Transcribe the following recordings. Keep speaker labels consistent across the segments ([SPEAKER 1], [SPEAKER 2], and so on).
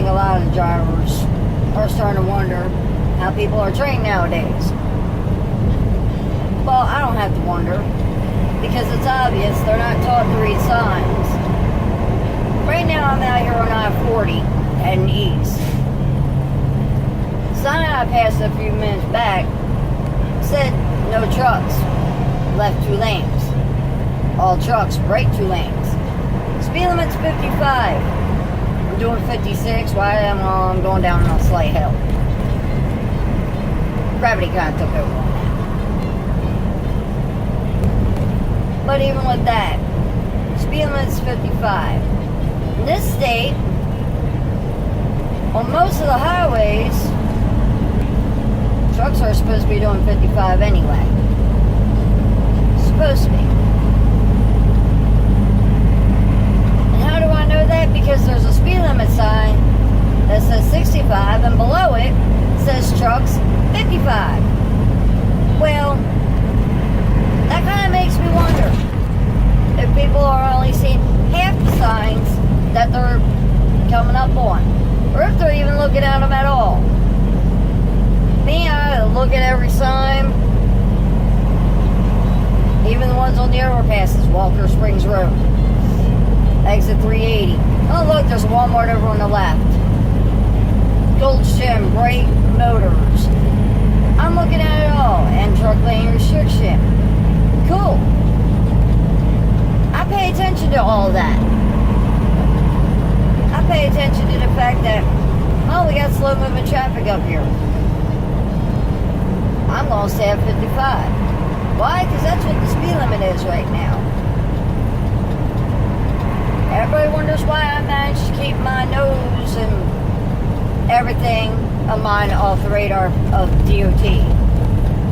[SPEAKER 1] think a lot of the drivers are starting to wonder how people are trained nowadays. Well, I don't have to wonder, because it's obvious they're not taught to read signs. Right now I'm out here on I-40 heading east. Sign I passed a few minutes back said no trucks, left 2 lanes. All trucks, right 2 lanes. Speed limit's 55. I'm doing 56. Why am I going down on a slight hill? Gravity kind of took over on that. But even with that, speed limit's 55. In this state, on most of the highways, trucks are supposed to be doing 55 anyway. Supposed to be. And how do I know that? Because there's a speed limit sign that says 65, and below it says trucks 55. Well, that kind of makes me wonder if people are only seeing half the signs that they're coming up on, or if they're even looking at them at all. Me, I look at every sign, even the ones on the overpasses. Walker Springs Road, exit 380. Oh look, there's a Walmart over on the left. Gold's Gym, Bright Motors. I'm looking at it all. And truck lane restriction. Cool. I pay attention to all that. I pay attention to the fact that, oh, we got slow moving traffic up here. I'm going to stay at 55. Why? Because that's what the speed limit is right now. Everybody wonders why I managed to keep my nose and everything of mine off the radar of DOT.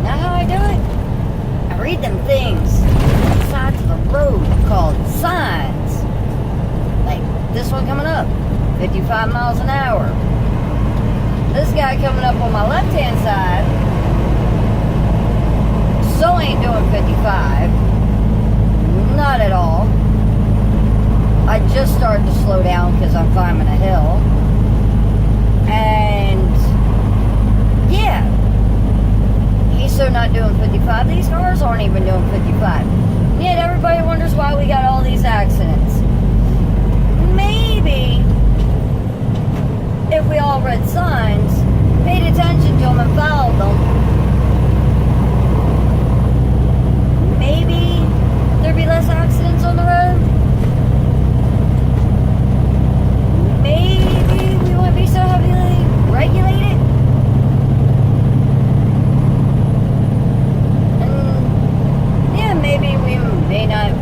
[SPEAKER 1] Now how I do it? I read them things on the sides of the road called signs. Like this one coming up, 55 miles an hour. This guy coming up on my left-hand side, so ain't doing 55. Not at all. I just started to slow down because I'm climbing a hill. And yeah, he's so not doing 55. These cars aren't even doing 55. And yet everybody wonders why we got all these accidents. Maybe if we all read signs, paid attention to them and followed them, maybe there'd be less accidents on the road. Maybe we wouldn't be so heavily regulated. And yeah, maybe we may not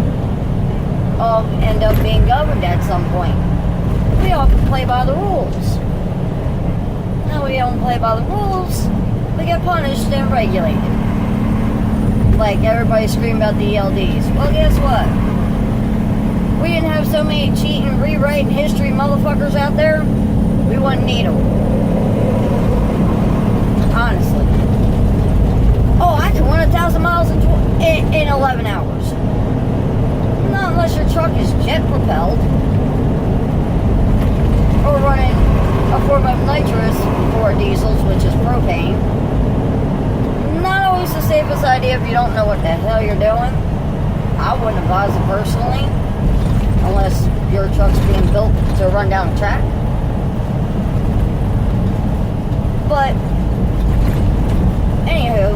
[SPEAKER 1] all end up being governed at some point. We all can play by the rules. Now we don't play by the rules, we get punished and regulated. Like everybody screaming about the ELDs. Well, guess what? We didn't have so many cheating, rewriting history motherfuckers out there, we wouldn't need them. Honestly. Oh, I can run 1,000 miles in 11 hours. Not unless your truck is jet propelled. Or running a form of nitrous for diesels, which is propane. Not always the safest idea if you don't know what the hell you're doing. I wouldn't advise it personally, unless your truck's being built to run down the track. But anywho,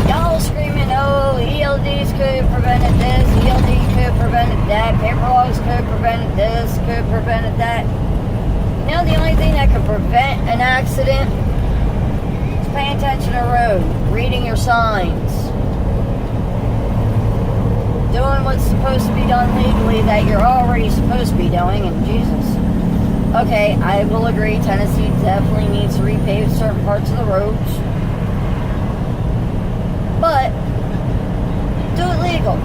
[SPEAKER 1] y'all screaming, oh, ELDs could have prevented this, ELD could have prevented that, paper logs could have prevented this, could have prevented that. You know, the only thing that could prevent an accident is paying attention to the road, reading your signs, doing what's supposed to be done legally that you're already supposed to be doing, and Jesus. Okay, I will agree, Tennessee definitely needs to repave certain parts of the roads. But do it legal.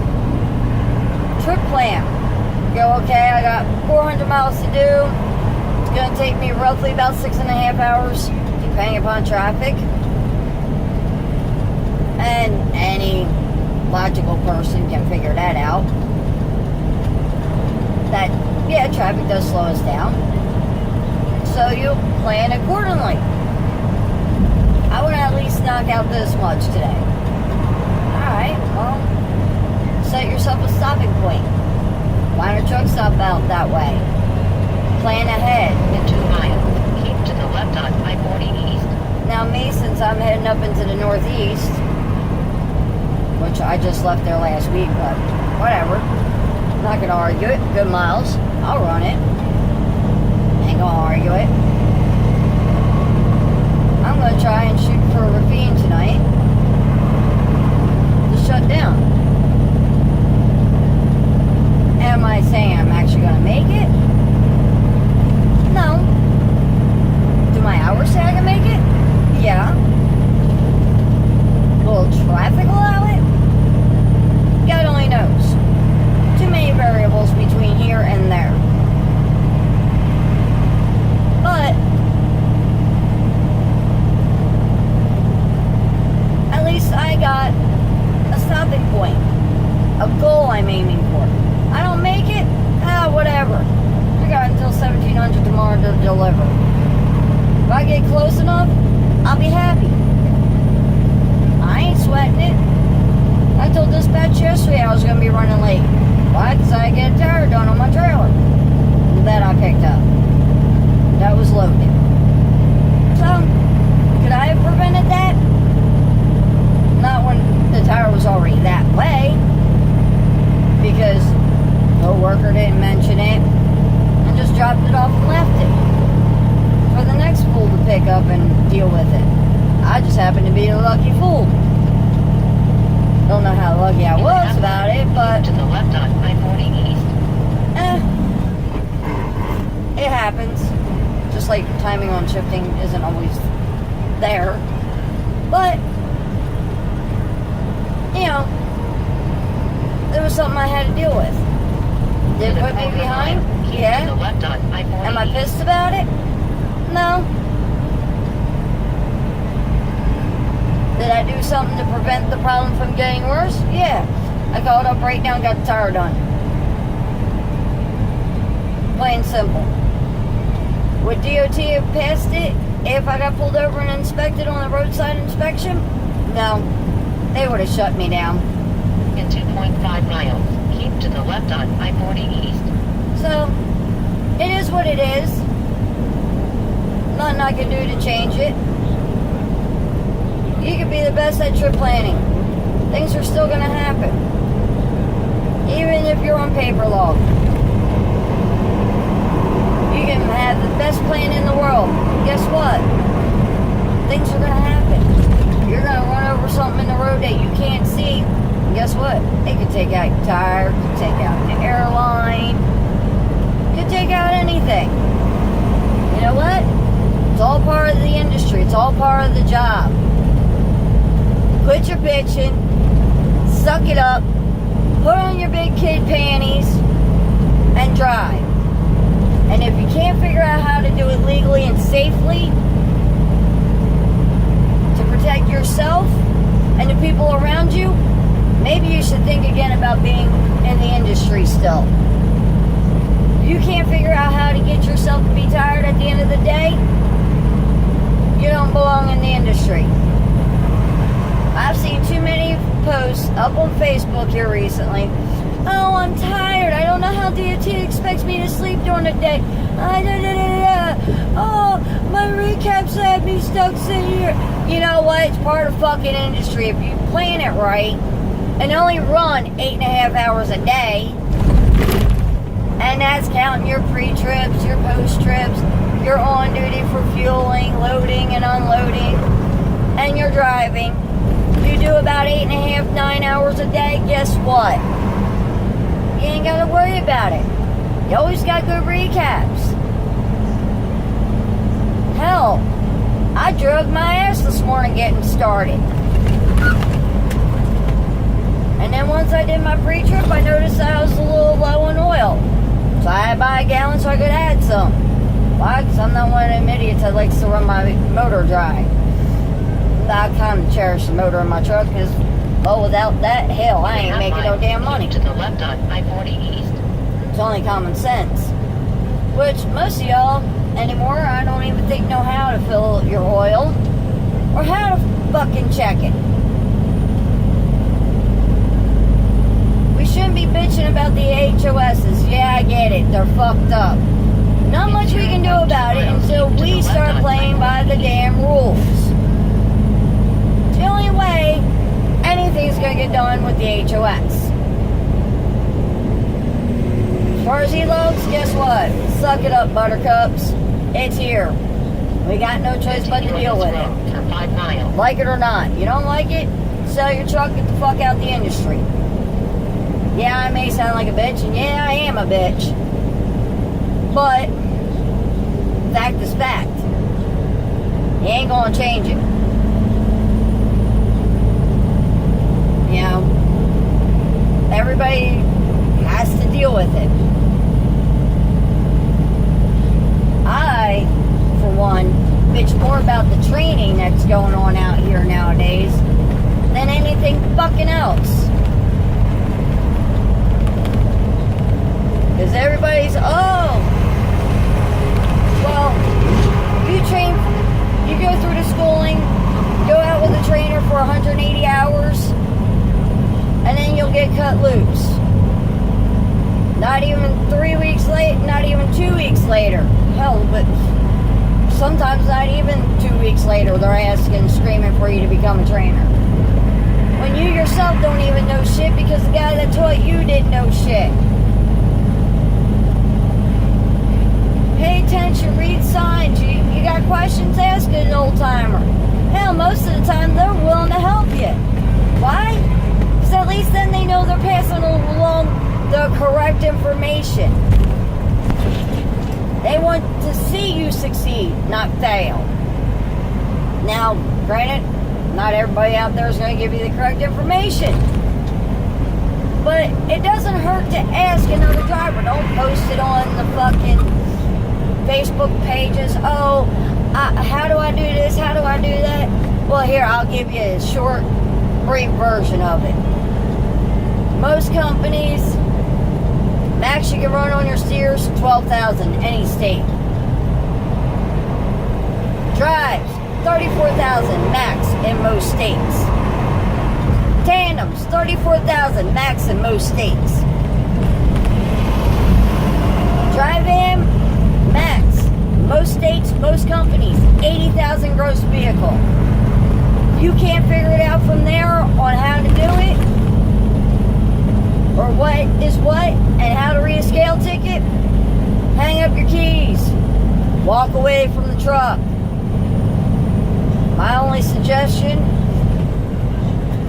[SPEAKER 1] Trip plan. Go, okay, I got 400 miles to do. It's going to take me roughly about 6.5 hours, depending upon traffic. And any logical person can figure that out. That yeah, traffic does slow us down. So you plan accordingly. I would at least knock out this much today. Alright, well, set yourself a stopping point. Find a truck stop out that way. Plan ahead.
[SPEAKER 2] In 2 miles, keep to the left on I-40 East.
[SPEAKER 1] Now me, since I'm heading up into the northeast, which I just left there last week, but whatever. I'm not going to argue it. Good miles. I'll run it. Ain't going to argue it. I'm going to try and shoot for a ravine tonight to shut down. Am I saying I'm actually going to make it? No. Do my hours say I can make it? Yeah. Will traffic allow it? God only knows. Too many variables between here and there. But at least I got a stopping point, a goal I'm aiming for. I don't make it? Whatever. I got until 1700 tomorrow to deliver. If I get close enough, I'll be happy. I ain't sweating it. I told dispatch yesterday I was going to be running late. Why? Because I get a tire done on my trailer that I picked up. That was loaded. So, could I have prevented that? Not when the tire was already that way. Because no worker didn't mention it. And just dropped it off and left it. For the next fool to pick up and deal with it. I just happened to be the lucky fool. Don't know how lucky I was about it, but
[SPEAKER 2] to the left on I-40 East.
[SPEAKER 1] It happens. Just like timing on shifting isn't always there. But, you know, there was something I had to deal with. Did it put me behind? Yeah.
[SPEAKER 2] To the left on I-40
[SPEAKER 1] Am I pissed about it? No. Did I do something to prevent the problem from getting worse? Yeah. I called up right now and got the tire done. Plain simple. Would DOT have passed it if I got pulled over and inspected on a roadside inspection? No. They would have shut me down.
[SPEAKER 2] In 2.5 miles, keep to the left on I-40 East.
[SPEAKER 1] So, it is what it is. Nothing I can do to change it. You could be the best at trip planning. Things are still going to happen. Even if you're on paper log. You can have the best plan in the world. Guess what? Things are going to happen. You're going to run over something in the road that you can't see. And guess what? It could take out your tire, could take out the airline, could take out anything. You know what? It's all part of the industry. It's all part of the job. Quit your bitching, suck it up, put on your big kid panties, and drive. And if you can't figure out how to do it legally and safely to protect yourself and the people around you, maybe you should think again about being in the industry still. If you can't figure out how to get yourself to be tired at the end of the day, you don't belong in the industry. I've seen too many posts up on Facebook here recently. Oh, I'm tired. I don't know how DOT expects me to sleep during the day. Oh, my recaps had me stuck sitting here. You know what? It's part of fucking industry. If you plan it right and only run 8.5 hours a day, and that's counting your pre-trips, your post-trips, your on-duty for fueling, loading and unloading, and your driving. You do about 8.5, 9 hours a day, guess what? You ain't got to worry about it. You always got good recaps. Hell, I drove my ass this morning getting started. And then once I did my pre-trip, I noticed that I was a little low on oil. So I had to buy a gallon so I could add some. Why? Because I'm not one of them idiots that likes to run my motor dry. I kind of cherish the motor in my truck because, well, without that, hell, I ain't making no damn money.
[SPEAKER 2] To the left on I-40 East.
[SPEAKER 1] It's only common sense. Which most of y'all anymore, I don't even think know how to fill your oil or how to fucking check it. We shouldn't be bitching about the HOSs. Yeah, I get it. They're fucked up. Not much we can do about it until we start playing by the damn rules. It's the only way anything's gonna get done with the HOS. As far as E-loads, guess what? Suck it up, buttercups. It's here. We got no choice but to deal with it.
[SPEAKER 2] For 5 miles.
[SPEAKER 1] Like it or not. You don't like it? Sell your truck, get the fuck out the industry. Yeah, I may sound like a bitch, and yeah, I am a bitch. But fact is fact. You ain't gonna change it. You know, everybody has to deal with it. I, for one, bitch more about the training that's going on out here nowadays than anything fucking else. Because everybody's, well, you train, you go through the schooling, go out with a trainer for 180 hours, and then you'll get cut loose. Not even 3 weeks late, not even 2 weeks later. Hell, but sometimes not even 2 weeks later, they're asking, screaming for you to become a trainer. When you yourself don't even know shit because the guy that taught you didn't know shit. Pay attention, read signs. You got questions, ask an old timer. Hell, most of the time they're willing to help you. Why? Because at least then they know they're passing along the correct information. They want to see you succeed, not fail. Now, granted, not everybody out there is going to give you the correct information. But it doesn't hurt to ask another driver. Don't post it on the fucking Facebook pages. How do I do this? How do I do that? Well, here, I'll give you a short, brief version of it. Most companies, max you can run on your steers, 12,000, any state. Drives, 34,000 max in most states. Tandems, 34,000 max in most states. Drive-in, max, most states, most companies, 80,000 gross vehicle. You can't figure it out from there on how to do it, or what is what, and how to read a scale ticket. Hang up your keys. Walk away from the truck. My only suggestion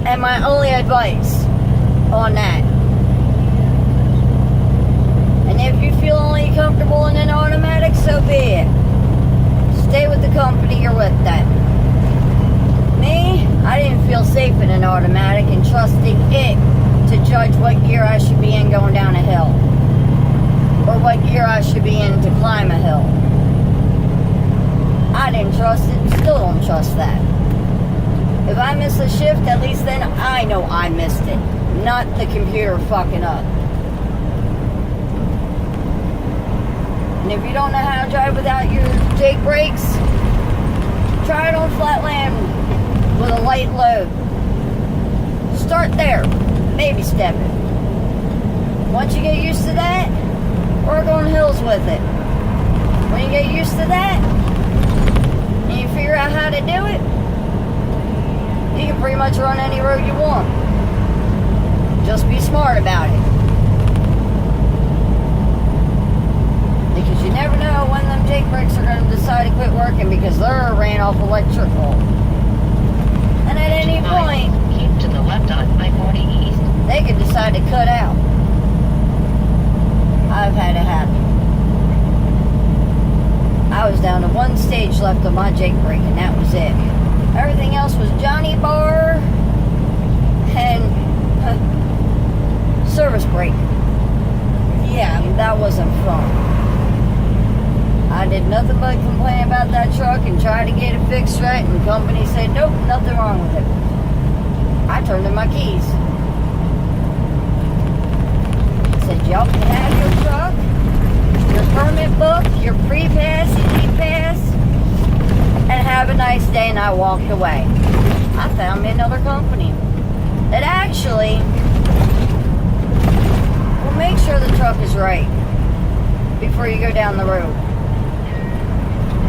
[SPEAKER 1] and my only advice on that. And if you feel only comfortable in an automatic, so be it. Stay with the company you're with then. Me, I didn't feel safe in an automatic and trusting it to judge what gear I should be in going down a hill. Or what gear I should be in to climb a hill. I didn't trust it, still don't trust that. If I miss a shift, at least then I know I missed it. Not the computer fucking up. And if you don't know how to drive without your Jake brakes, try it on flat land with a light load. Start there. Baby step it. Once you get used to that, work on hills with it. When you get used to that, and you figure out how to do it, you can pretty much run any road you want. Just be smart about it. Because you never know when them Jake brakes are going to decide to quit working because they're ran off electrical. And at any point,
[SPEAKER 2] Keep to the left on I-40 East.
[SPEAKER 1] they could decide to cut out. I've had it happen. I was down to one stage left on my Jake brake and that was it. Everything else was Johnny bar and service brake. Yeah, that wasn't fun. I did nothing but complain about that truck and try to get it fixed right, and the company said, nope, nothing wrong with it. I turned in my keys. Said, y'all can have your truck. Your permit book, your pre-pass, e-pass, and have a nice day. And I walked away. I found me another company that actually will make sure the truck is right before you go down the road.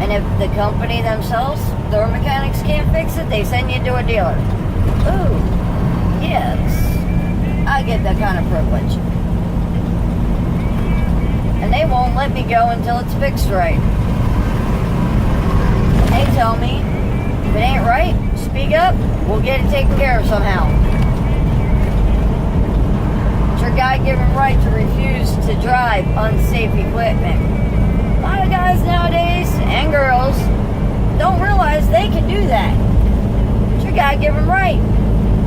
[SPEAKER 1] And if the company themselves, their mechanics can't fix it, they send you to a dealer. Ooh, yes. I get that kind of privilege. And they won't let me go until it's fixed right. They tell me, if it ain't right, speak up, we'll get it taken care of somehow. It's your God-given right to refuse to drive unsafe equipment. A lot of guys nowadays, and girls, don't realize they can do that. It's your God-given right.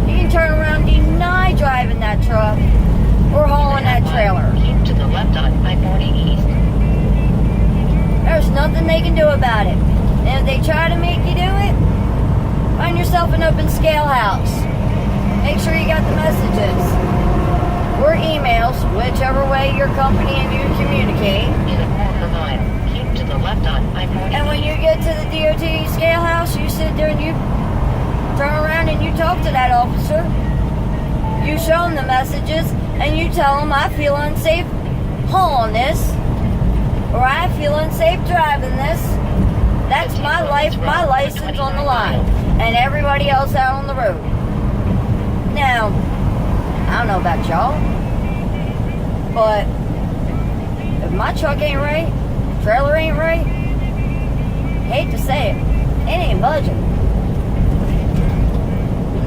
[SPEAKER 1] You can turn around and deny driving that truck or hauling that trailer.
[SPEAKER 2] Keep to the left on I-40 East.
[SPEAKER 1] There's nothing they can do about it. And if they try to make you do it, find yourself an open scale house. Make sure you got the messages or emails, whichever way your company and you communicate.
[SPEAKER 2] In a quarter mile, keep to the left on I-40
[SPEAKER 1] And when you get to the DOT scale house, you sit there and you turn around and you talk to that officer. You show them the messages and you tell them, I feel unsafe hauling this, or I feel unsafe driving this. That's my life, my license on the line, and everybody else out on the road. Now, I don't know about y'all, but if my truck ain't right, trailer ain't right, hate to say it, it ain't budging.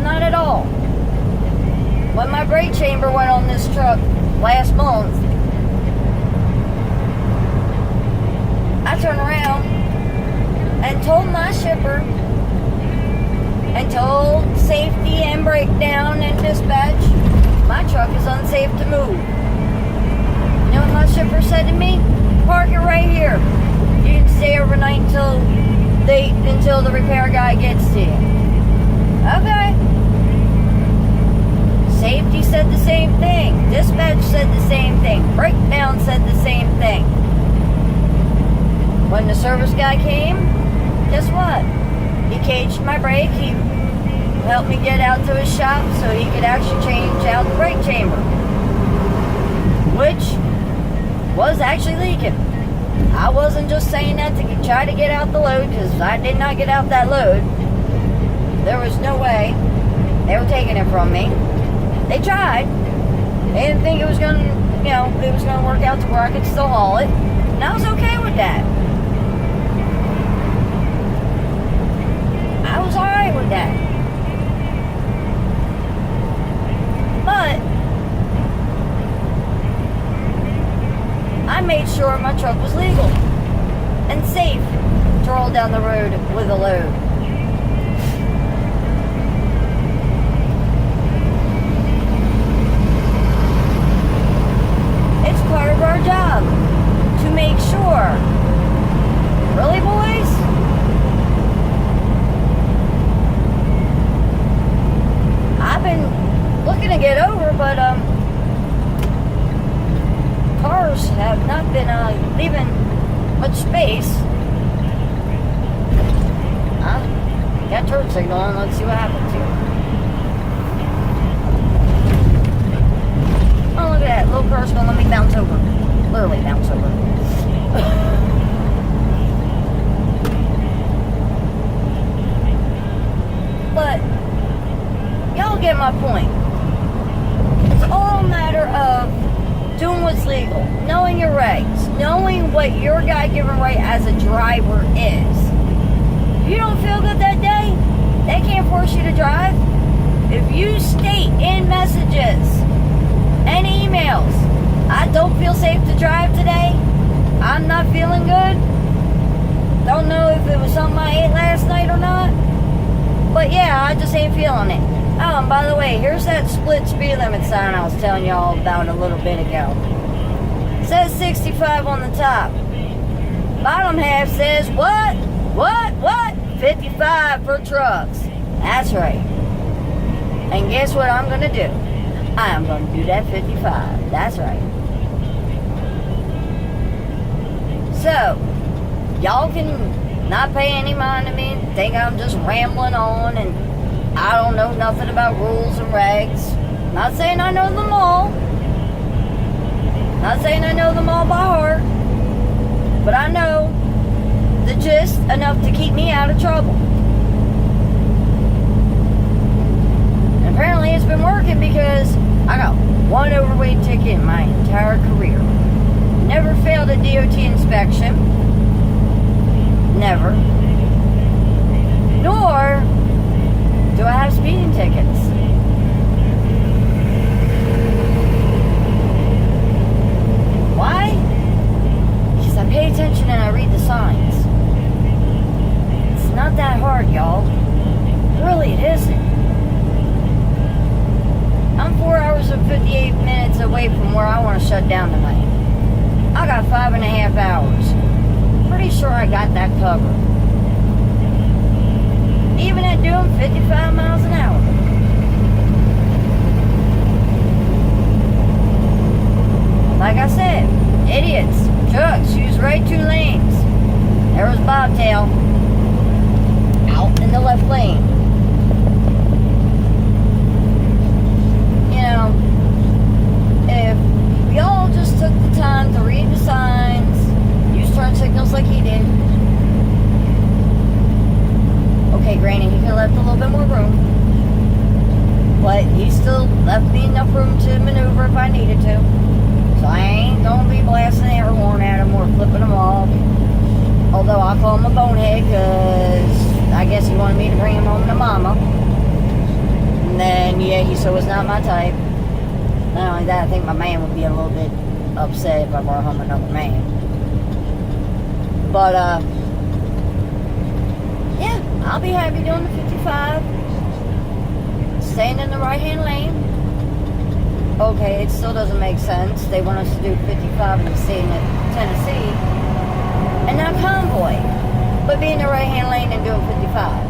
[SPEAKER 1] Not at all. When my brake chamber went on this truck last month, I turned around and told my shipper and told safety and breakdown and dispatch, my truck is unsafe to move. You know what my shipper said to me? Park it right here. You can stay overnight until the repair guy gets to you. Okay. Safety said the same thing. Dispatch said the same thing. Breakdown said the same thing. When the service guy came, guess what? He caged my brake. He helped me get out to his shop so he could actually change out the brake chamber, which was actually leaking. I wasn't just saying that to try to get out the load, because I did not get out that load. There was no way they were taking it from me. They tried. They didn't think it was gonna, it was gonna work out to where I could still haul it. And I was okay with that. I was alright with that. But I made sure my truck was legal and safe to roll down the road with a load. It's part of our job to make sure. Really, boys? I've been looking to get over, but cars have not been leaving much space. Got turn signal on. Let's see what happens here. Oh, look at that. Little car's gonna let me bounce over. Literally bounce over. But y'all get my point. It's all a matter of doing what's legal, knowing your rights, knowing what your God-given right as a driver is. If you don't feel good that day, they can't force you to drive. If you state in messages and emails, I don't feel safe to drive today, I'm not feeling good, don't know if it was something I ate last night or not, but yeah, I just ain't feeling it. Oh, and by the way, here's that split speed limit sign I was telling y'all about a little bit ago. It says 65 on the top. Bottom half says what? 55 for trucks. That's right. And guess what I'm going to do? I am going to do that 55. That's right. So, y'all can not pay any mind to me, think I'm just rambling on and I don't know nothing about rules and regs. Not saying I know them all. Not saying I know them all by heart. But I know the gist enough to keep me out of trouble. And apparently it's been working because I got one overweight ticket in my entire career. Never failed a DOT inspection. Never. Nor do I have speeding tickets. Why? Because I pay attention and I read the signs. It's not that hard, y'all. Really, it isn't. I'm 4 hours and 58 minutes away from where I want to shut down tonight. I got 5.5 hours. Pretty sure I got that covered. Even at doing 55 miles an hour. Like I said, idiots, trucks, use right 2 lanes. There was Bobtail out in the left lane. You know, if we all just took the time to read the signs, use turn signals like he did. Okay, granted, he could have left a little bit more room. But he still left me enough room to maneuver if I needed to. So I ain't gonna be blasting the air horn at him or flipping him off. Although I call him a bonehead because I guess he wanted me to bring him home to mama. And then, yeah, he so was not my type. Not only that, I think my man would be a little bit upset if I brought home another man. But, yeah, I'll be happy doing the 55. Staying in the right-hand lane. Okay, it still doesn't make sense. They want us to do 55 in the state of Tennessee. And not convoy. But be in the right-hand lane and doing 55.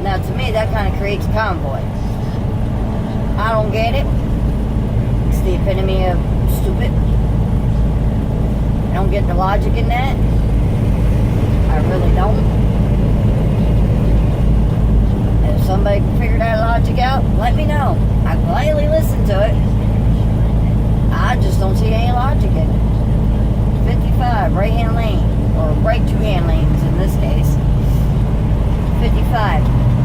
[SPEAKER 1] Now, to me, that kind of creates a convoy. I don't get it. It's the epitome of stupid. I don't get the logic in that. I really don't. If somebody can figure that logic out, let me know. I gladly listen to it. I just don't see any logic in it. 55, right-hand lane. Or right 2-hand lanes in this case. 55.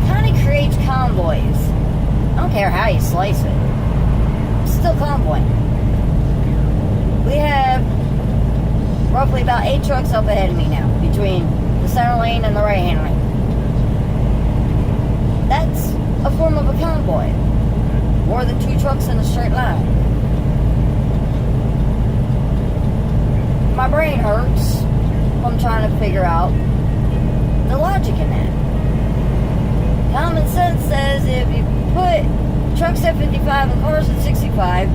[SPEAKER 1] Kind of creates convoys. I don't care how you slice it. It's still convoy. We have roughly about 8 trucks up ahead of me now. Between the center lane and the right-hand lane. That's a form of a convoy. More than 2 trucks in a straight line. My brain hurts. I'm trying to figure out the logic in that. Common sense says if you put trucks at 55 and cars at 65,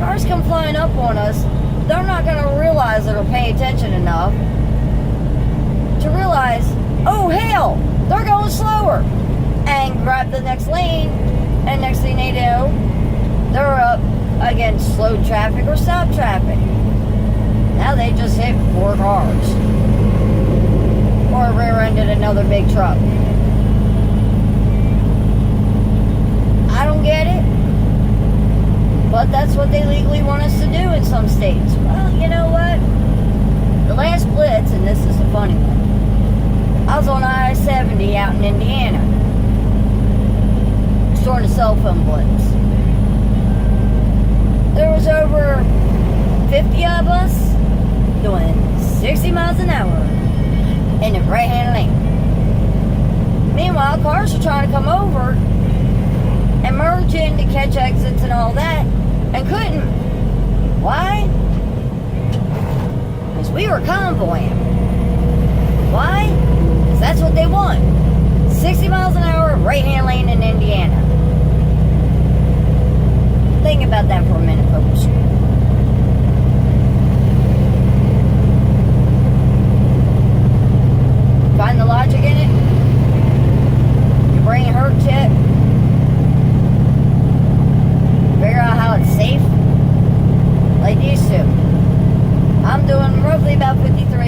[SPEAKER 1] cars come flying up on us, they're not going to realize that they'll pay attention enough to realize, oh hell, they're going slower, and grab the next lane, and next thing they know, they're up against slow traffic or stop traffic. Now they just hit 4 cars. Or rear-ended another big truck. I don't get it. But that's what they legally want us to do in some states. Well, you know what? The last blitz, and this is the funny one, I was on I-70 out in Indiana. During the cell phone blitz. There was over 50 of us doing 60 miles an hour in the right-hand lane. Meanwhile, cars are trying to come over and merge in to catch exits and all that, and couldn't. Why? Because we were convoying. Why? Because that's what they want. 60 miles an hour, right-hand lane in Indiana. Think about that for a minute, folks. Find the logic in it? Your brain hurts yet? Figure out how it's safe? Like these two. I'm doing roughly about 53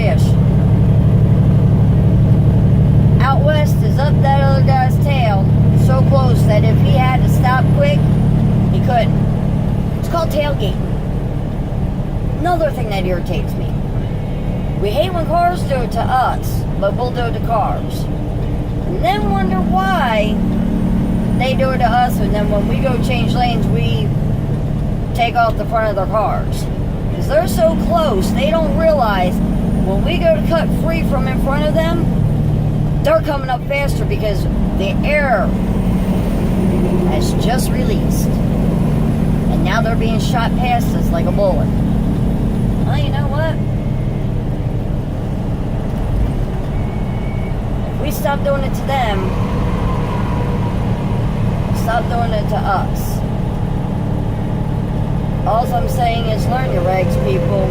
[SPEAKER 1] couldn't. It's called tailgating. Another thing that irritates me. We hate when cars do it to us, but we'll do it to cars. And then wonder why they do it to us, and then when we go change lanes, we take off the front of their cars. Because they're so close, they don't realize when we go to cut free from in front of them, they're coming up faster because the air has just released. And now they're being shot past us like a bullet. Well, you know what? If we stop doing it to them, stop doing it to us. All I'm saying is learn your regs, people.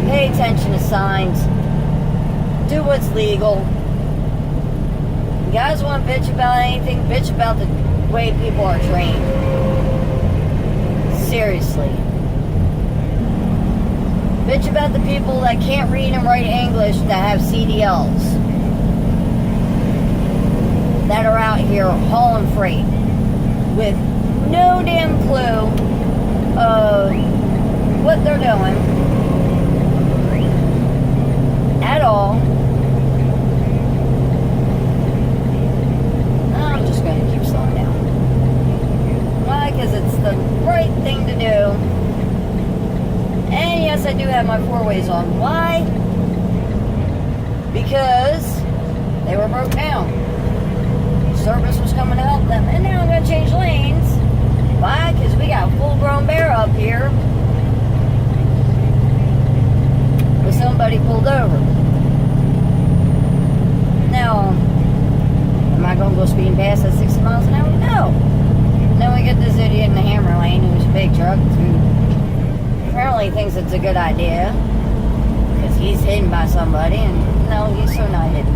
[SPEAKER 1] Pay attention to signs. Do what's legal. You guys want to bitch about anything? Bitch about the way people are trained. Seriously. Bitch about the people that can't read and write English that have CDLs. That are out here hauling freight with no damn clue of what they're doing at all. I'm just going to keep slowing down. Why? Because it's the right thing to do. And yes, I do have my four ways on. Why? Because they were broke down. Service was coming to help them. And now I'm going to change lanes. Why? Because we got a full-grown bear up here with somebody pulled over. Now, am I going to go speeding past at 60 miles an hour? No. And then we get this idiot in the hammer lane who's a big truck who apparently thinks it's a good idea because he's hidden by somebody, and no, he's so not hidden.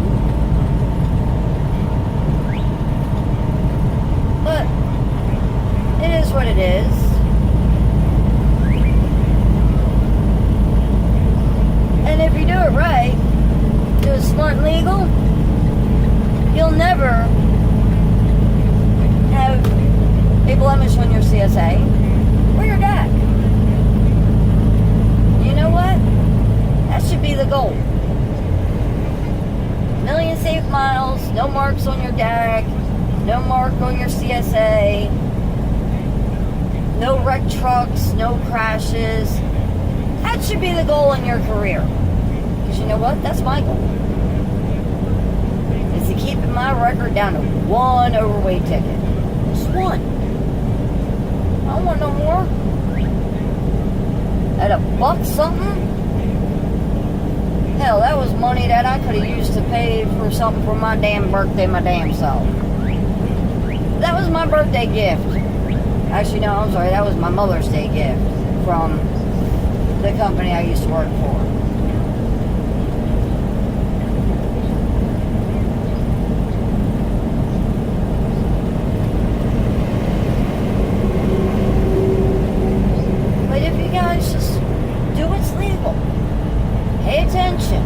[SPEAKER 1] But it is what it is. And if you do it right, do it smart and legal, you'll never have a blemish on your CSA or your DAC. You know what? That should be the goal. 1,000,000 safe miles, no marks on your DAC, no mark on your CSA, no wrecked trucks, no crashes. That should be the goal in your career. Because you know what? That's my goal. Is to keep my record down to one overweight ticket. Just one. I don't want no more. At $1 something? Hell, that was money that I could have used to pay for something for my damn birthday, my damn self. That was my birthday gift. Actually, no, I'm sorry. That was my Mother's Day gift from the company I used to work for. But if you guys just do what's legal, pay attention,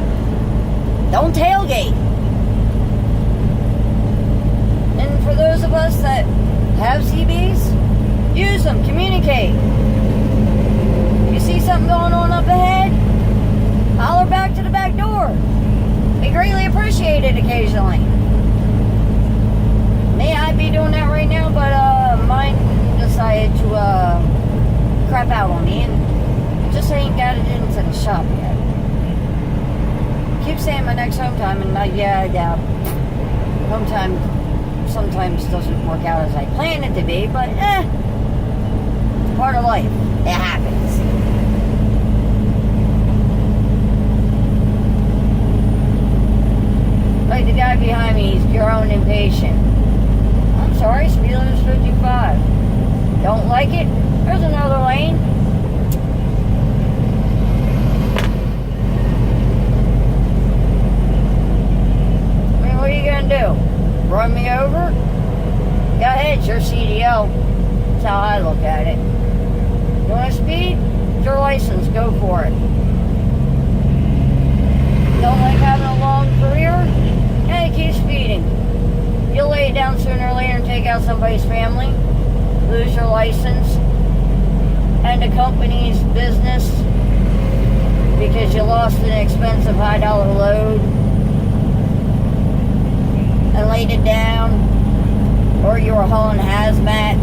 [SPEAKER 1] don't tailgate. And for those of us that have CBs, use them, communicate. If you see something going on up ahead, holler back to the back door. Be greatly appreciated occasionally. May I be doing that right now, but mine decided to crap out on me and just ain't got it into the shop yet. Keep saying my next home time, and home time sometimes doesn't work out as I planned it to be, but it's part of life. It happens. Like the guy behind me, he's grown impatient. I'm sorry, speed limit is 55. Don't like it? There's another lane. I mean, what are you gonna do? Run me over? Go ahead, it's your CDL. That's how I look at it. You want to speed? It's your license, go for it. Don't like having a long career? Hey, keep speeding. You'll lay it down sooner or later and take out somebody's family. lose your license and the company's business because you lost an expensive high dollar load and laid it down, or you were hauling hazmat,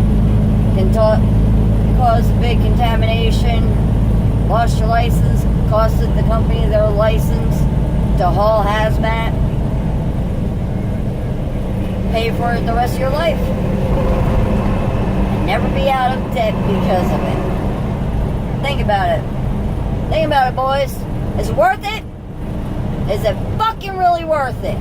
[SPEAKER 1] can cause big contamination, lost your license, costed the company their license to haul hazmat, pay for it the rest of your life, and never be out of debt because of it. Think about it. Think about it, boys. Is it worth it? Is it fucking really worth it?